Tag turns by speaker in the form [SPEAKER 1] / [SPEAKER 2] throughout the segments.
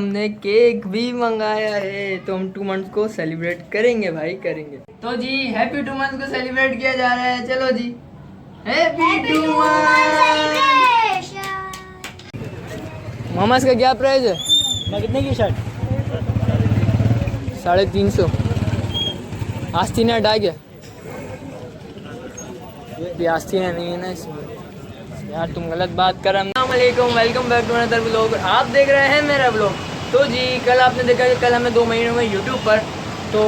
[SPEAKER 1] हमने केक भी मंगाया है, तो हम 2 मंथ्स को सेलिब्रेट करेंगे भाई, करेंगे। तो जी हैप्पी 2 मंथ्स को सेलिब्रेट किया जा रहा है। चलो जी, हैप्पी 2 मंथ्स। मामा का क्या प्राइस है?
[SPEAKER 2] कितने की शर्ट?
[SPEAKER 1] 350। आस्तीन हटा गया, आस्तीन नहीं है ना इसमें यार, तुम गलत बात कर। अस्सलामुअलैकुम, welcome back to another vlog. आप देख रहे हैं मेरा व्लॉग। तो जी कल आपने देखा कि कल हमने 2 महीनों में यूट्यूब पर, तो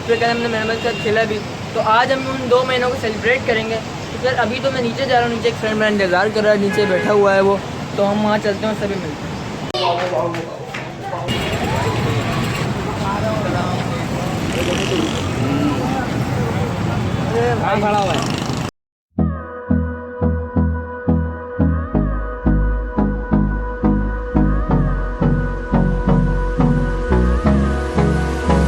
[SPEAKER 1] फिर कल हमने मेहमान के साथ खेला भी। तो आज हम उन 2 महीनों को सेलिब्रेट करेंगे। तो फिर अभी तो मैं नीचे जा रहा हूँ, नीचे एक फ्रेंड मेरा इंतज़ार कर रहा है, नीचे बैठा हुआ है वो, तो हम वहाँ चलते हैं, सभी मिलते हैं। खड़ा हुआ है।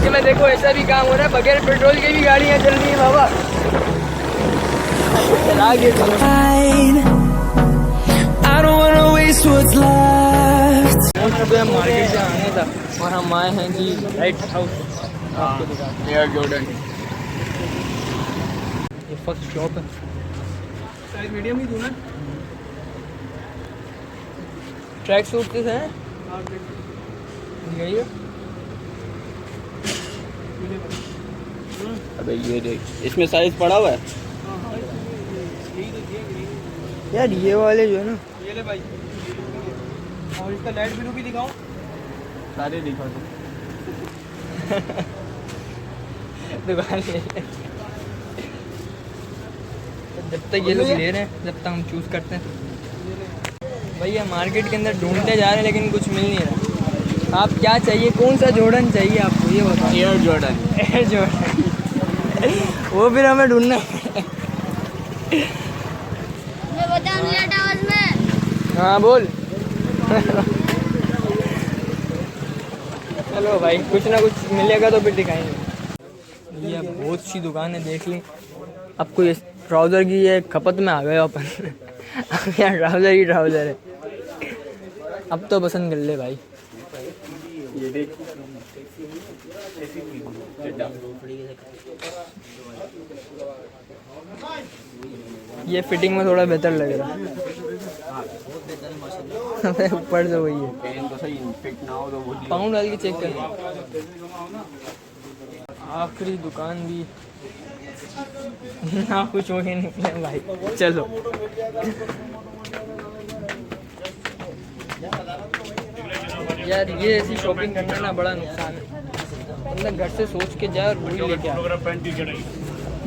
[SPEAKER 1] में देखो ऐसा भी काम हो रहा है, बगैर पेट्रोल के भी गाड़ियाँ चल रही है बाबा। मार्केट से आने था और हम आए हैं जी लाइट हाउस। आपको दिखाते हैं जॉर्डन, ये फर्स्ट शॉप है। साइज मीडियम ही दूँ ना? ट्रैक सूट किस हैं? यही है।
[SPEAKER 2] अबे ये देख, इसमें साइज पड़ा हुआ है
[SPEAKER 1] यार, ये वाले जो है ना,
[SPEAKER 2] ये ले भाई। और इसका लाइट ब्लू भी दिखाओ, सारे दिखा दो।
[SPEAKER 1] दुकान जब तक ये लोग ले रहे हैं, जब तक हम चूज करते हैं। भैया मार्केट के अंदर ढूंढते जा रहे हैं लेकिन कुछ मिल नहीं रहा। आप क्या चाहिए, कौन सा जॉर्डन चाहिए आपको ये बताओ?
[SPEAKER 2] Air Jordan.
[SPEAKER 1] एयर जॉर्डन वो फिर हमें ढूंढना है। हाँ बोल। चलो भाई, कुछ ना कुछ मिलेगा तो फिर दिखाएंगे। ये बहुत सी दुकान है, देख ली। अब कोई ट्राउज़र की ये खपत में आ गए अपन। अब यार ट्राउज़र ही ट्राउज़र है, अब तो पसंद कर ले भाई।
[SPEAKER 2] ये देख,
[SPEAKER 1] ये फिटिंग में थोड़ा बेहतर लग रहा है। ऊपर से वही है, पाउंड डाल के चेक कर। आखिरी दुकान भी ना कुछ हो ही निकले भाई। चलो यार, ये ऐसी शॉपिंग करना ना बड़ा नुकसान है। मतलब घर से सोच के जाए और वही लेके आए।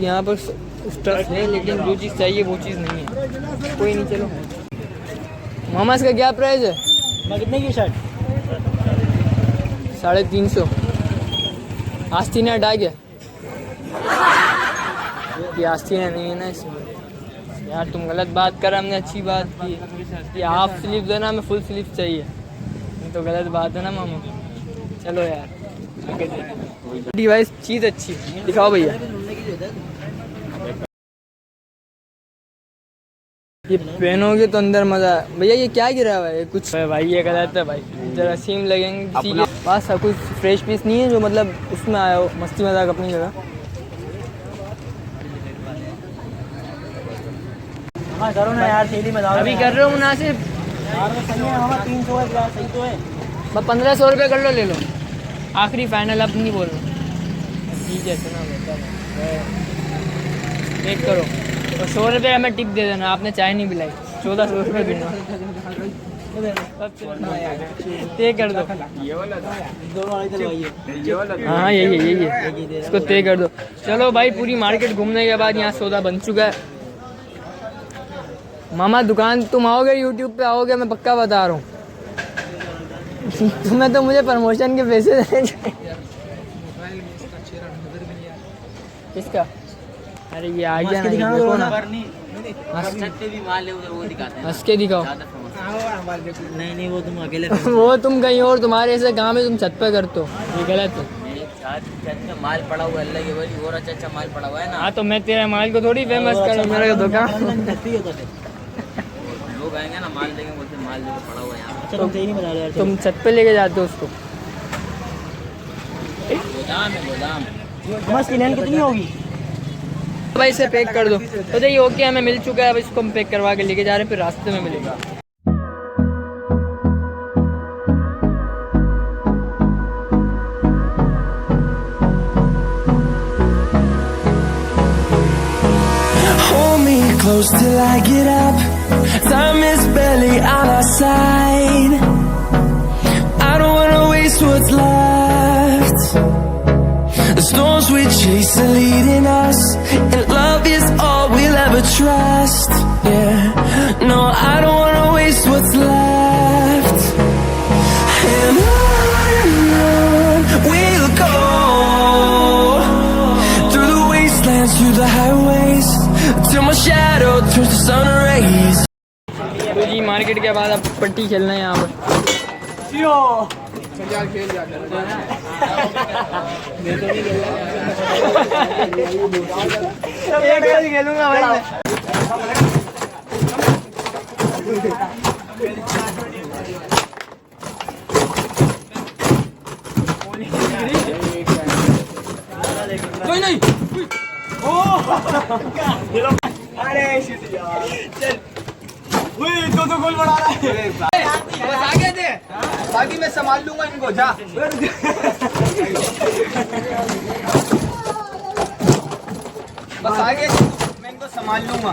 [SPEAKER 1] यहाँ पर स्टफ है लेकिन जो चीज़ चाहिए वो चीज़ नहीं है। कोई नहीं, चलो। मामा का क्या प्राइस है?
[SPEAKER 2] कितने की शर्ट?
[SPEAKER 1] 350। आस्तीन हटा गया, ये आस्तीन नहीं है ना इसमें यार, तुम गलत बात कर। हमने अच्छी बात की, ये हाफ स्लीव देना, हमें फुल स्लीव चाहिए। ये तो गलत बात है ना मामा। चलो यार डिवाइस चीज़ अच्छी दिखाओ भैया। ये पहनोगे तो अंदर मज़ा। भैया ये क्या गिरा हुआ है कुछ? भाई ये गलत है भाई, जरा सीम लगेंगे। किसी के पास कुछ फ्रेश पीस नहीं है जो मतलब उसमें आया हो, मस्ती मजाक अपनी जगह।
[SPEAKER 2] हाँ करो ना यार, थैली में
[SPEAKER 1] अभी कर रहे हो मुनासिब?
[SPEAKER 2] यार वो सही है मामा, 300 है, सही तो है।
[SPEAKER 1] बस 1500 रुपये कर लो, ले लो। आखिरी फाइनल, अब नहीं बोल रहा। ठीक है, सुना एक करो तो 100 रुपये हमें टिप दे देना। आपने चाय नहीं पिलाई, 1400 रुपये दूंगा। तय कर दो। हाँ यही है, इसको तय कर दो। चलो भाई, पूरी मार्केट घूमने के बाद यहाँ सौदा बन चुका है। मामा दुकान तुम आओगे, यूट्यूब पे आओगे, मैं पक्का बता रहा हूँ। तुम्हें तो मुझे प्रमोशन के पैसे देने चाहिए। किसका? अरे ये आ गया ना, देखो ना। हंस के दिखाओ।
[SPEAKER 2] नहीं वो तुम अकेले
[SPEAKER 1] वो तुम कहीं और, तुम्हारे ऐसे काम है, तुम छत पे करते हो, ये गलत है।
[SPEAKER 2] माल पड़ा हुआ अल्लाह की वली, और अच्छा माल पड़ा हुआ है ना।
[SPEAKER 1] हाँ तो मैं तेरे माल को थोड़ी फेमस करूँ, मेरा दुकान।
[SPEAKER 2] उगाएंगे ना, माल देंगे, बोलते माल जो पड़ा हुआ है यहाँ
[SPEAKER 3] अच्छा तुम सही नहीं बता रहे यार।
[SPEAKER 1] तुम छत पे लेके जाते हो उसको?
[SPEAKER 2] गोदाम है, गोदाम।
[SPEAKER 3] बस किनान कितनी होगी?
[SPEAKER 1] भाई इसे पैक कर दो। तो ये ओके हमें मिल चुका है, अब इसको हम पैक करवा के लेके जा रहे हैं, फिर रास्ते में मिलेगा।
[SPEAKER 4] Hold me close till I get up. Time is barely on our side. I don't wanna waste what's left. The storms we chase are leading us, and love is all we'll ever trust. Yeah, no, I don't wanna waste what's left. And on we'll go, through the wastelands, through the highways, till my shadow turns to sun rays.
[SPEAKER 1] तो जी market के बाद अब पट्टी खेलना है यहाँ पर। खेलूंगा भाई मैं। कोई नहीं।
[SPEAKER 2] अरे चल, दो गोल बढ़ा रहा है। बस आगे दे, बाकी मैं संभाल लूंगा इनको। जा बस आगे, मैं इनको संभाल लूंगा।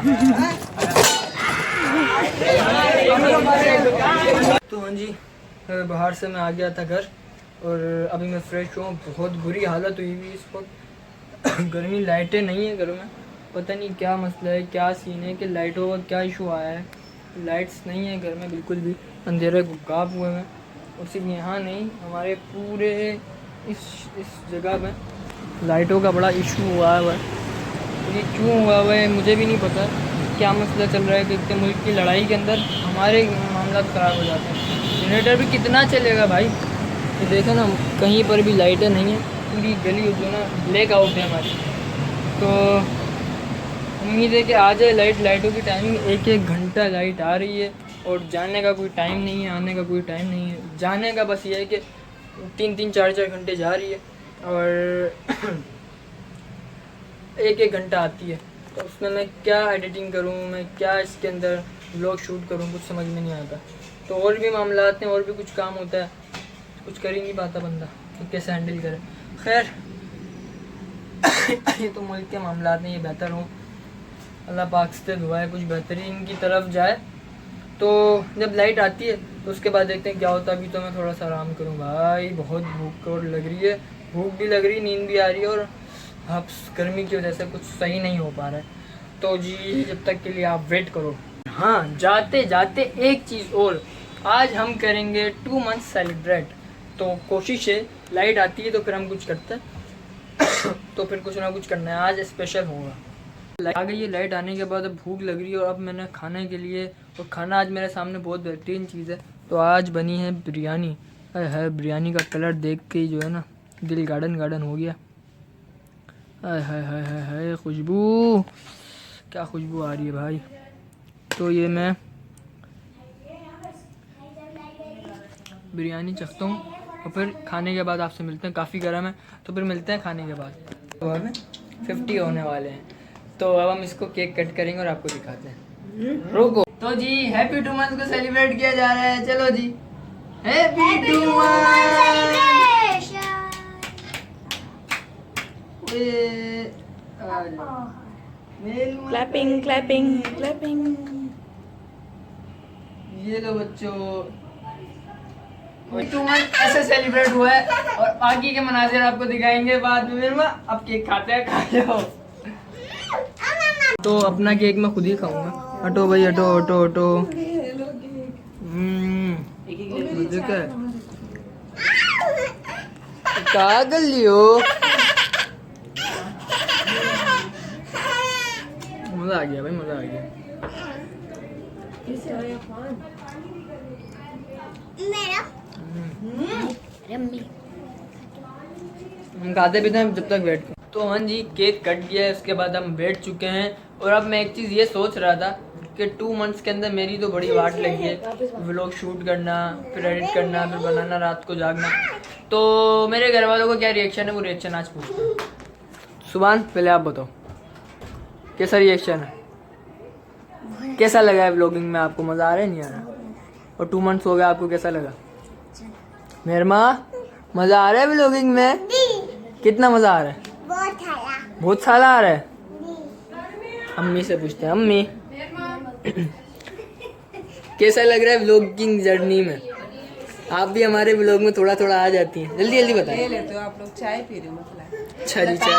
[SPEAKER 1] तो हाँ जी, बाहर से मैं आ गया था घर और अभी मैं फ्रेश हुआ। बहुत बुरी हालत हुई हुई इस वक्त। गर्मी, लाइटें नहीं है घर में, पता नहीं क्या मसला है, क्या सीन है कि लाइटों का क्या इशू आया है। लाइट्स नहीं है घर में बिल्कुल भी, अंधेरे गुगाब हुए हैं। और सिर्फ यहाँ नहीं, हमारे पूरे इस जगह में लाइटों का बड़ा इशू हुआ है। ये क्यों हुआ हुआ है मुझे भी नहीं पता, क्या मसला चल रहा है कि इतने मुल्क की लड़ाई के अंदर हमारे मामला ख़राब हो जाते हैं। जनरेटर भी कितना चलेगा भाई। ये देखें ना, कहीं पर भी लाइटें नहीं है, पूरी गली जो ना ब्लैक आउट है हमारी। तो उम्मीद है कि आ जाए लाइट। लाइटों की टाइमिंग 1-1 घंटा लाइट आ रही है और जाने का कोई टाइम नहीं है, आने का कोई टाइम नहीं है। जाने का बस ये है कि 3-3, 4-4 घंटे जा रही है और 1-1 घंटा आती है। तो उसमें मैं क्या एडिटिंग करूँ, मैं क्या इसके अंदर व्लॉग शूट करूँ, कुछ समझ में नहीं आता। तो और भी मामला आते हैं, और भी कुछ काम होता है, कुछ कर ही नहीं पाता बंदा कि कैसे हैंडल करे। खैर ये तो मुल्क के मामला हैं, ये बेहतर हो। अल्लाह पाक से दुआ है कुछ बेहतरीन की तरफ जाए। तो जब लाइट आती है तो उसके बाद देखते हैं क्या होता है। अभी तो मैं थोड़ा सा आराम करूँ भाई, बहुत भूख और लग रही है, भूख भी लग रही, नींद भी आ रही है और अब गर्मी की वजह से कुछ सही नहीं हो पा रहा है। तो जी जब तक के लिए आप वेट करो। हाँ, जाते जाते एक चीज़ और, आज हम करेंगे 2 मंथ सेलिब्रेट। तो कोशिश है लाइट आती है तो फिर हम कुछ करते हैं तो फिर कुछ ना कुछ करना है, आज स्पेशल होगा। आ गई है लाइट आने के बाद, अब भूख लग रही है और अब मैंने खाने के लिए, और खाना आज मेरे सामने बहुत बेहतरीन चीज़ है। तो आज बनी है बिरयानी। है बिरयानी का कलर देख के ही जो है ना दिल गार्डन गार्डन हो गया। है खुशबू, क्या खुशबू आ रही है भाई। तो ये मैं बिरयानी चखता हूँ और फिर खाने के बाद आपसे मिलते हैं। काफ़ी गर्म है तो फिर मिलते हैं खाने के बाद। तो हमें 50 होने वाले हैं, तो अब हम इसको केक कट करेंगे और आपको दिखाते हैं। रुको। तो जी हैप्पी 2 मंथ को सेलिब्रेट किया जा रहा है। चलो जी, happy 2 month.
[SPEAKER 3] Clapping clapping clapping.
[SPEAKER 1] ये लो बच्चों, 2 मंथ ऐसे सेलिब्रेट हुआ है और बाकी के मनाजिर आपको दिखाएंगे बाद में। मेरे अब केक खाते हैं, खा लो। तो अपना केक मैं खुद ही खाऊंगा। हटो भाई, हटो हटो हटो। मुझे क्या क्या कर लियो। मजा आ गया भाई, मजा आ गया। हम खाते पीते हैं जब तक वेट। तो हाँ जी, केक कट गया है, उसके बाद हम बैठ चुके हैं। और अब मैं एक चीज़ ये सोच रहा था कि 2 मंथ्स के अंदर मेरी तो बड़ी वाट लगी है, व्लॉग शूट करना, फिर एडिट करना, फिर बनाना, रात को जागना। तो मेरे घर वालों का क्या रिएक्शन है वो रिएक्शन आज पूछते हैं। सुभान पहले आप बताओ कैसा रिएक्शन है, कैसा लगा है व्लॉगिंग में, आपको मज़ा आ रहा है नहीं आ रहा? और 2 मंथ्स हो गया, आपको कैसा लगा? मेरे माँ मज़ा आ रहा है व्लॉगिंग में? कितना मज़ा आ रहा है? बहुत सारा आ रहा है। अम्मी से पूछते हैं, अम्मी कैसा लग रहा है व्लॉगिंग जर्नी में? आप भी हमारे व्लॉग में थोड़ा थोड़ा आ जाती हैं, जल्दी जल्दी बताएं।
[SPEAKER 5] लेते हो आप लोग चाय पी रहे हो मतलब?
[SPEAKER 1] अच्छा जी चाय,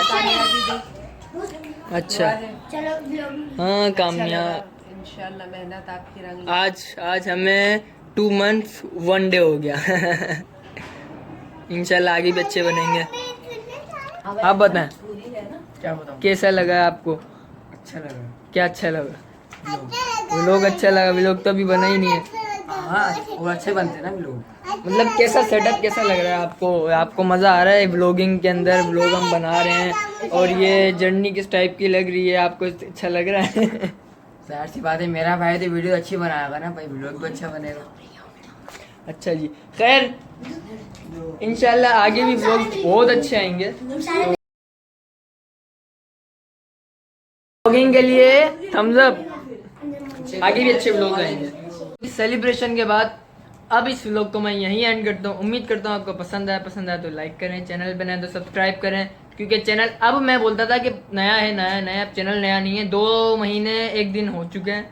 [SPEAKER 1] अच्छा हाँ कामया,
[SPEAKER 5] इंशाल्लाह मेहनत आपकी रंग।
[SPEAKER 1] आज हमें 2 मंथ्स 1 डे हो गया इंशाल्लाह आगे भी अच्छे बनेंगे। आप बताएं
[SPEAKER 2] क्या बताऊँ?
[SPEAKER 1] कैसा लगा आपको?
[SPEAKER 2] अच्छा लगा।
[SPEAKER 1] क्या अच्छा लगा? व्लॉग अच्छा लगा? व्लॉग तो अभी बना ही नहीं है।
[SPEAKER 2] हाँ वो अच्छे बनते ना लोग।
[SPEAKER 1] मतलब कैसा सेटअप कैसा लग रहा है आपको? आपको मज़ा आ रहा है व्लॉगिंग के अंदर? व्लॉग हम बना रहे हैं और ये जर्नी किस टाइप की लग रही है आपको? अच्छा लग रहा है?
[SPEAKER 2] जाहिर सी बात है, मेरा भाई तो वीडियो अच्छी बनाएगा ना भाई, व्लॉग भी अच्छा बनेगा।
[SPEAKER 1] अच्छा जी, खैर इंशाल्लाह आगे भी व्लॉग बहुत अच्छे आएंगे। व्लॉगिंग के लिए थम्स अप, आगे भी अच्छे व्लॉग आएंगे। इस सेलिब्रेशन के बाद अब इस व्लॉग को मैं यहीं एंड करता हूँ। उम्मीद करता हूँ आपको पसंद आया तो लाइक करें, चैनल पे नया तो सब्सक्राइब करें, क्योंकि चैनल अब मैं बोलता था कि नया है, नया अब चैनल नया नहीं है, 2 महीने 1 दिन हो चुके हैं।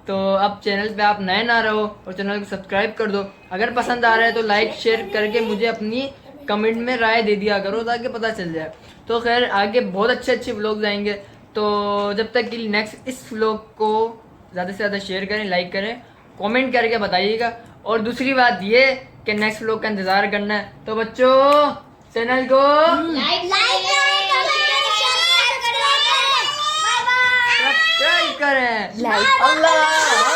[SPEAKER 1] तो अब चैनल पे आप नए ना रहो और चैनल को सब्सक्राइब कर दो। अगर पसंद आ रहा है तो लाइक शेयर करके मुझे अपनी कमेंट में राय दे दिया करो ताकि पता चल जाए। तो खैर आगे बहुत अच्छे व्लॉग्स आएंगे। तो जब तक कि नेक्स्ट इस व्लॉग को ज़्यादा से ज़्यादा शेयर करें, लाइक करें, कमेंट करके बताइएगा। और दूसरी बात ये कि नेक्स्ट व्लॉग का इंतज़ार करना है। तो बच्चों चैनल को सब्सक्राइब करें। अल्लाह